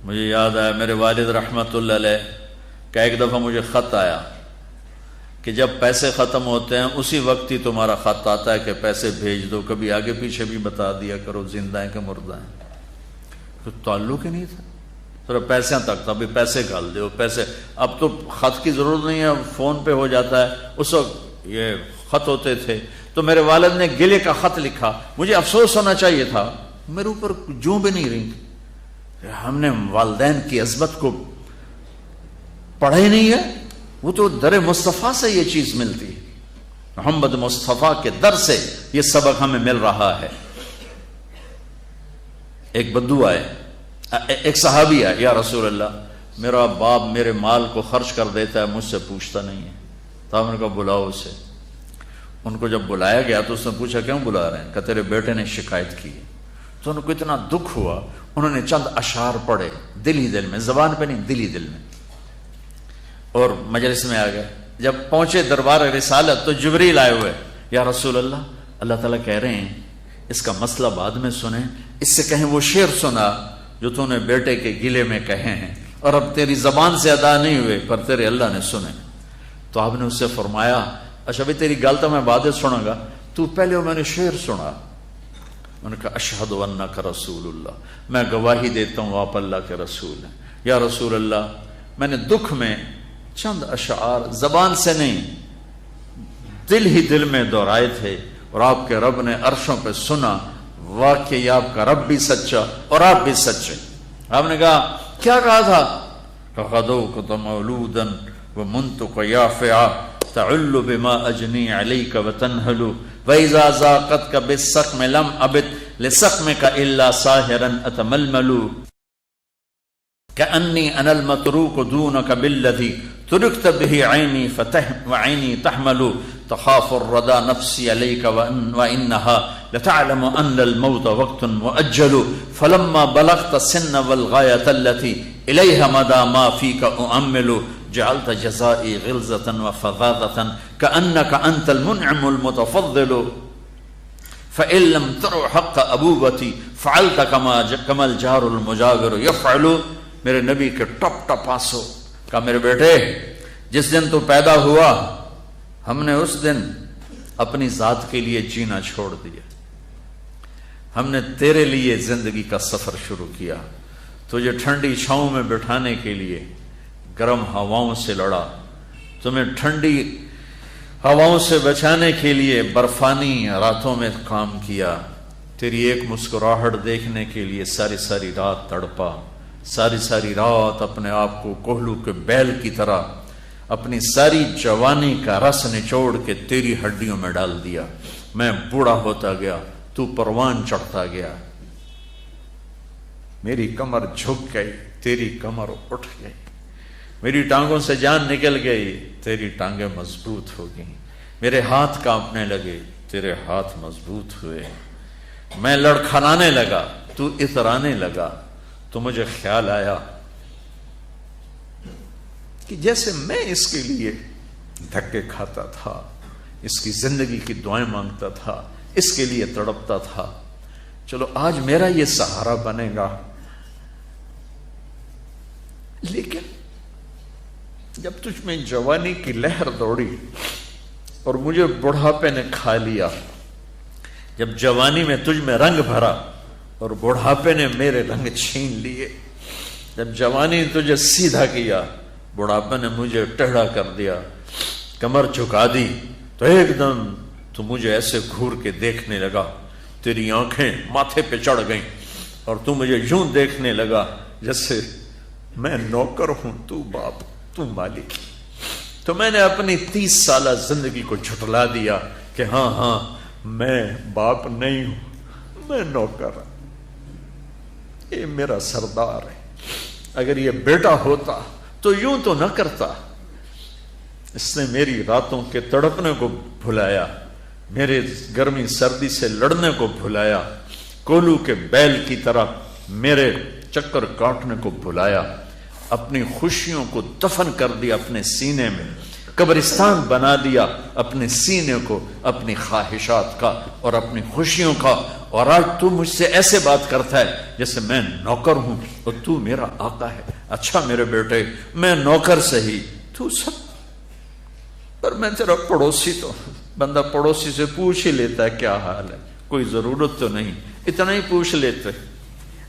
مجھے یاد آیا میرے والد رحمت اللہ علیہ کا ایک دفعہ مجھے خط آیا کہ جب پیسے ختم ہوتے ہیں اسی وقت ہی تمہارا خط آتا ہے کہ پیسے بھیج دو، کبھی آگے پیچھے بھی بتا دیا کرو زندہ ہیں کہ مردہ ہیں۔ تو تعلق ہی نہیں تھا، صرف پیسے تک تھا، ابھی پیسے گھال دو پیسے۔ اب تو خط کی ضرورت نہیں ہے، فون پہ ہو جاتا ہے، اس وقت یہ خط ہوتے تھے۔ تو میرے والد نے گلے کا خط لکھا، مجھے افسوس ہونا چاہیے تھا، میرے اوپر جوں بھی نہیں رہی۔ ہم نے والدین کی عظمت کو پڑھا ہی نہیں ہے، وہ تو در مصطفیٰ سے یہ چیز ملتی ہے، محمد مصطفیٰ کے در سے یہ سبق ہمیں مل رہا ہے۔ ایک بدو آئے، ایک صحابی آئے، یا رسول اللہ میرا باپ میرے مال کو خرچ کر دیتا ہے، مجھ سے پوچھتا نہیں ہے۔ تو ہم نے کہا بلاؤ اسے۔ ان کو جب بلایا گیا تو اس نے پوچھا کیوں بلا رہے ہیں؟ کہ تیرے بیٹے نے شکایت کی ہے۔ تو ان کو اتنا دکھ ہوا، انہوں نے چند اشعار پڑھے دل ہی دل میں، زبان پہ نہیں، دل ہی دل میں، اور مجلس میں آ گئے۔ جب پہنچے دربار رسالت تو جبریل آئے ہوئے، یا رسول اللہ اللہ تعالیٰ کہہ رہے ہیں اس کا مسئلہ بعد میں سنیں، اس سے کہیں وہ شعر سنا جو تو نے بیٹے کے گلے میں کہے ہیں، اور اب تیری زبان سے ادا نہیں ہوئے پر تیرے اللہ نے سنے۔ تو آپ نے اس سے فرمایا اچھا بھی تیری گل تو میں بعد سنوں گا، تو پہلے میں نے شعر سنا۔ انہوں نے کہا اشہد انک رسول اللہ، میں گواہی دیتا ہوں آپ اللہ کے رسول ہیں۔ یا رسول اللہ میں نے دکھ میں چند اشعار زبان سے نہیں دل ہی دل میں دہرائے تھے، اور آپ کے رب نے عرشوں پہ سنا، واقعی آپ کا رب بھی سچا اور آپ بھی سچے۔ آپ نے کہا کیا کہا تھا؟ فَغَدَوْكَ مَوْلُودًا وَمُنْتُكَ يَافِعًا تَعُلُّ بِمَا أَجْنِي عَلَيْكَ وَتَنْهَلُ وَإِذَا زَاقَتْكَ بِالسَّقْمِ لَمْ أَبِدْ لِسَقْمِكَ إِلَّا سَاهِرًا أَتَمَلْمَلُ كأني أنا المتروك دونك بالذي تركت به عيني وعيني تحمل تخاف الردى نفسي عليك وإنها لتعلم أن الموت وقت مؤجل فلما بلغت السن والغاية التي إليها مدى ما فيك أؤمل جعلت جزائي غلظة وفظاظة كأنك أنت المنعم المتفضل فإن لم تر حق أبوبتي فعلت كما الجار المجاور يفعل۔ میرے نبی کے ٹپ ٹپ آنسو، کہا میرے بیٹے جس دن تو پیدا ہوا ہم نے اس دن اپنی ذات کے لیے جینا چھوڑ دیا، ہم نے تیرے لیے زندگی کا سفر شروع کیا، تجھے ٹھنڈی چھاؤں میں بٹھانے کے لیے گرم ہواؤں سے لڑا، تمہیں ٹھنڈی ہواؤں سے بچانے کے لیے برفانی راتوں میں کام کیا، تیری ایک مسکراہٹ دیکھنے کے لیے ساری ساری رات تڑپا، ساری ساری رات اپنے آپ کو کوہلو کے بیل کی طرح اپنی ساری جوانی کا رس نچوڑ کے تیری ہڈیوں میں ڈال دیا۔ میں بوڑھا ہوتا گیا، تو پروان چڑھتا گیا، میری کمر جھک گئی، تیری کمر اٹھ گئی، میری ٹانگوں سے جان نکل گئی، تیری ٹانگیں مضبوط ہو گئیں، میرے ہاتھ کانپنے لگے، تیرے ہاتھ مضبوط ہوئے، میں لڑکھڑانے لگا، تو اترانے لگا۔ تو مجھے خیال آیا کہ جیسے میں اس کے لیے دھکے کھاتا تھا، اس کی زندگی کی دعائیں مانگتا تھا، اس کے لیے تڑپتا تھا، چلو آج میرا یہ سہارا بنے گا۔ لیکن جب تجھ میں جوانی کی لہر دوڑی اور مجھے بڑھاپے نے کھا لیا، جب جوانی میں تجھ میں رنگ بھرا اور بڑھاپے نے میرے رنگ چھین لیے، جب جوانی نے تجھے سیدھا کیا بڑھاپے نے مجھے ٹیڑھا کر دیا، کمر جھکا دی، تو ایک دم تو مجھے ایسے گھور کے دیکھنے لگا، تیری آنکھیں ماتھے پہ چڑھ گئیں اور تو مجھے یوں دیکھنے لگا جیسے میں نوکر ہوں، تو باپ، تو مالک۔ تو میں نے اپنی 30 سالہ زندگی کو جھٹلا دیا کہ ہاں میں باپ نہیں ہوں، میں نوکر ہوں، یہ میرا سردار ہے، اگر یہ بیٹا ہوتا تو یوں تو نہ کرتا۔ اس نے میری راتوں کے تڑپنے کو بھلایا، میرے گرمی سردی سے لڑنے کو بھلایا، کولو کے بیل کی طرح میرے چکر کاٹنے کو بھلایا، اپنی خوشیوں کو دفن کر دیا اپنے سینے میں، قبرستان بنا دیا اپنے سینے کو، اپنی خواہشات کا اور اپنی خوشیوں کا اور آج تو مجھ سے ایسے بات کرتا ہے جیسے میں نوکر ہوں اور تو میرا آقا ہے. اچھا میرے بیٹے میں نوکر سہی تو سب پر میں تیرا پڑوسی تو بندہ پڑوسی سے پوچھ ہی لیتا ہے کیا حال ہے, کوئی ضرورت تو نہیں, اتنا ہی پوچھ لیتے.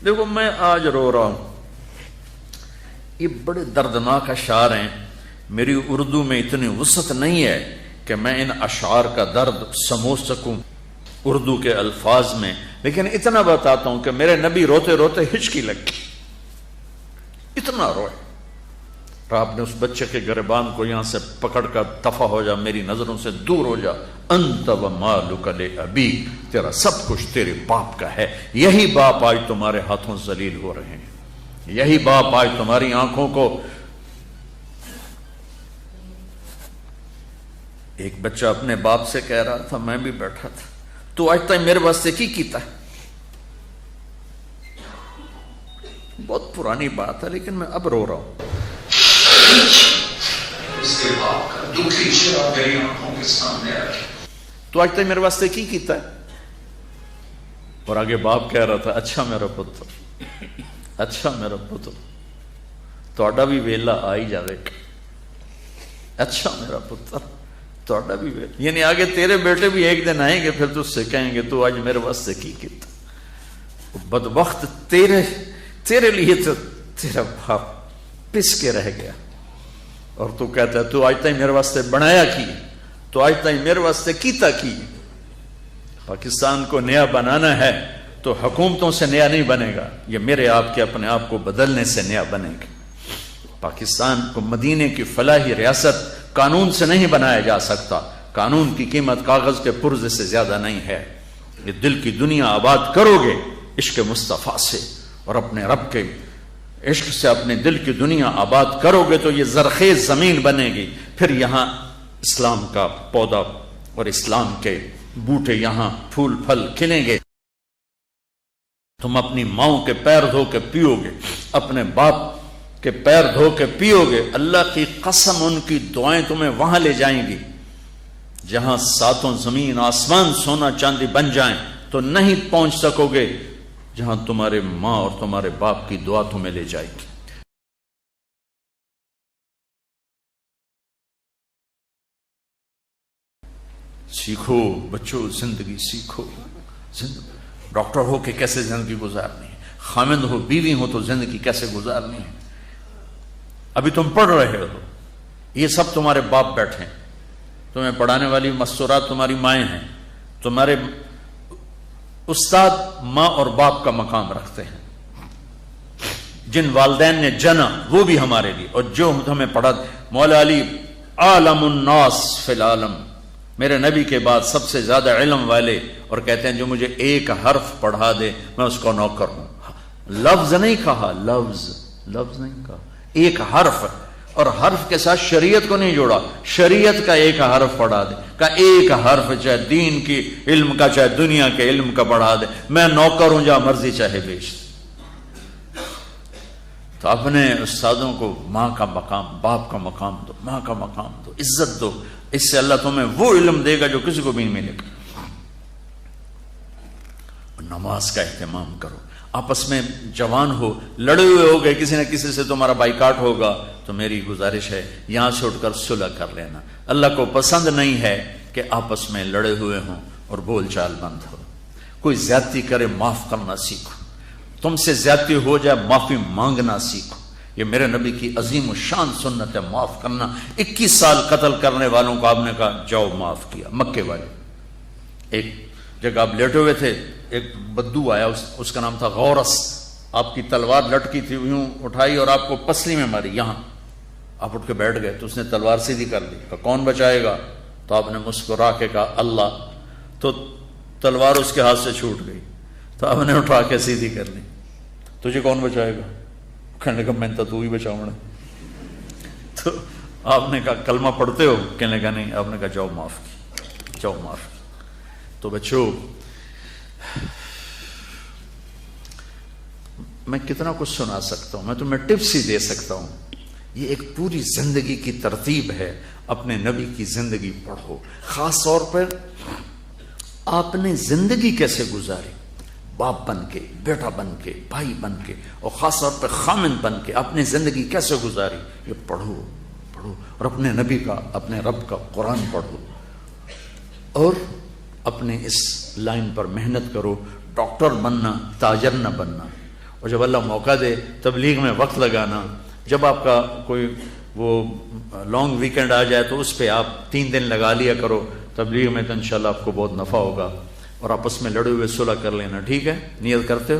دیکھو میں آج رو رہا ہوں, یہ بڑے دردناک اشعار ہیں. میری اردو میں اتنی وسعت نہیں ہے کہ میں ان اشعار کا درد سمجھ سکوں اردو کے الفاظ میں, لیکن اتنا بتاتا ہوں کہ میرے نبی روتے روتے ہچکی لگی, اتنا روئے. اور آپ نے اس بچے کے گریبان کو یہاں سے پکڑ کر دفع ہو جا, میری نظروں سے دور ہو جا. انت و مالک لابی, تیرا سب کچھ تیرے باپ کا ہے. یہی باپ آج تمہارے ہاتھوں ذلیل ہو رہے ہیں, یہی باپ آج تمہاری آنکھوں کو. ایک بچہ اپنے باپ سے کہہ رہا تھا, میں بھی بیٹھا تھا, تو آج تک میرے واسطے کی کیتا ہے. بہت پرانی بات ہے لیکن میں اب رو رہا ہوں. اس کے باپ کا دکھی چہرہ میری آنکھوں کے سامنے آ گیا, تو آج تک میرے واسطے کی کیتا ہے. اور آگے باپ کہہ رہا تھا, اچھا میرا پتر, اچھا میرا پتر, تہاڈا بھی ویلا آ ہی جاوے گا. اچھا میرا پتر تہاڈا بھی ویلا, یعنی آگے تیرے بیٹے بھی ایک دن آئیں گے, پھر تجھ سے کہیں گے تو آج میرے واسطے کی کیتا. بدبخت تیرے لیے تو تیرا باپ پس کے رہ گیا, اور تو کہتا ہے تو آج تک میرے واسطے بنایا کی, تو آج تک میرے واسطے کیتا کی. پاکستان کو نیا بنانا ہے تو حکومتوں سے نیا نہیں بنے گا, یہ میرے آپ کے اپنے آپ کو بدلنے سے نیا بنے گا. پاکستان کو مدینے کی فلاحی ریاست قانون سے نہیں بنایا جا سکتا. قانون کی قیمت کاغذ کے پرزے سے زیادہ نہیں ہے. یہ دل کی دنیا آباد کرو گے عشق مصطفیٰ سے, اور اپنے رب کے عشق سے اپنے دل کی دنیا آباد کرو گے تو یہ زرخیز زمین بنے گی. پھر یہاں اسلام کا پودا اور اسلام کے بوٹے یہاں پھول پھل کھلیں گے. تم اپنی ماؤں کے پیر دھو کے پیو گے, اپنے باپ کے پیر دھو کے پیو گے. اللہ کی قسم ان کی دعائیں تمہیں وہاں لے جائیں گی جہاں ساتوں زمین آسمان سونا چاندی بن جائیں تو نہیں پہنچ سکو گے جہاں تمہارے ماں اور تمہارے باپ کی دعا تمہیں لے جائے گی. سیکھو بچوں, زندگی سیکھو. ڈاکٹر ہو کہ کیسے زندگی گزارنی ہے, خامند ہو بیوی ہو تو زندگی کیسے گزارنی ہے. ابھی تم پڑھ رہے ہو, یہ سب تمہارے باپ بیٹھے ہیں, تمہیں پڑھانے والی مستورات تمہاری مائیں ہیں. تمہارے استاد ماں اور باپ کا مقام رکھتے ہیں. جن والدین نے جنا وہ بھی ہمارے لیے, اور جو ہمیں پڑھا. مولا علی عالم الناس فی العالم, میرے نبی کے بعد سب سے زیادہ علم والے, اور کہتے ہیں جو مجھے ایک حرف پڑھا دے میں اس کو نوکر ہوں. لفظ نہیں کہا, لفظ نہیں کہا, ایک حرف, اور حرف کے ساتھ شریعت کو نہیں جوڑا. شریعت کا ایک حرف پڑھا دے, کا ایک حرف, چاہے دین کی علم کا چاہے دنیا کے علم کا پڑھا دے, میں نوکر ہوں, جہاں مرضی چاہے بیچ. تو اپنے استادوں کو ماں کا مقام, باپ کا مقام دو, ماں کا مقام دو, عزت دو. اس سے اللہ تمہیں وہ علم دے گا جو کسی کو بھی نہیں ملے گا. نماز کا اہتمام کرو. آپس میں جوان ہو, لڑے ہوئے ہو گئے, کسی نہ کسی سے تمہارا بائیکاٹ ہوگا, تو میری گزارش ہے یہاں سے اٹھ کر صلح کر لینا. اللہ کو پسند نہیں ہے کہ آپس میں لڑے ہوئے ہوں اور بول چال بند ہو. کوئی زیادتی کرے معاف کرنا سیکھو, تم سے زیادتی ہو جائے معافی مانگنا سیکھو. یہ میرے نبی کی عظیم و شان سنت ہے, معاف کرنا. 21 سال قتل کرنے والوں کو آپ نے کہا جاؤ معاف کیا. مکے والے ایک جگہ آپ لیٹے ہوئے تھے, ایک بدو آیا, اس کا نام تھا غورس. آپ کی تلوار لٹکی تھی, یوں اٹھائی اور آپ کو پسلی میں ماری, یہاں آپ اٹھ کے بیٹھ گئے. تو اس نے تلوار سیدھی کر دی, کہا کون بچائے گا؟ تو آپ نے مسکرا کے کہا اللہ. تو تلوار اس کے ہاتھ سے چھوٹ گئی. تو آپ نے اٹھا کے سیدھی کر لی. تجھے کون بچائے گا؟ کہنے لگا میں تو ہی بچاؤں. تو آپ نے کہا کلمہ پڑھتے ہو؟ کہنے لگا نہیں. آپ نے کہا جاؤ معاف کی, جاؤ معاف کی. تو بچوں, میں کتنا کچھ سنا سکتا ہوں, میں تمہیں ٹپس ہی دے سکتا ہوں. یہ ایک پوری زندگی کی ترتیب ہے. اپنے نبی کی زندگی پڑھو, خاص طور پر آپ نے زندگی کیسے گزاری. باپ بن کے، بیٹا بن کے، بھائی بن کے، اور خاص طور پہ خامن بن کے اپنی زندگی کیسے گزاری، یہ پڑھو پڑھو، اور اپنے نبی کا، اپنے رب کا قرآن پڑھو، اور اپنے اس لائن پر محنت کرو، ڈاکٹر بننا، تاجر نہ بننا، اور جب اللہ موقع دے تبلیغ میں وقت لگانا، جب آپ کا کوئی وہ لانگ ویکنڈ آ جائے تو اس پہ آپ 3 دن لگا لیا کرو تبلیغ میں، تو انشاءاللہ آپ کو بہت نفع ہوگا، اور آپس میں لڑے ہوئے صلح کر لینا، ٹھیک ہے؟ نیت کرتے ہو؟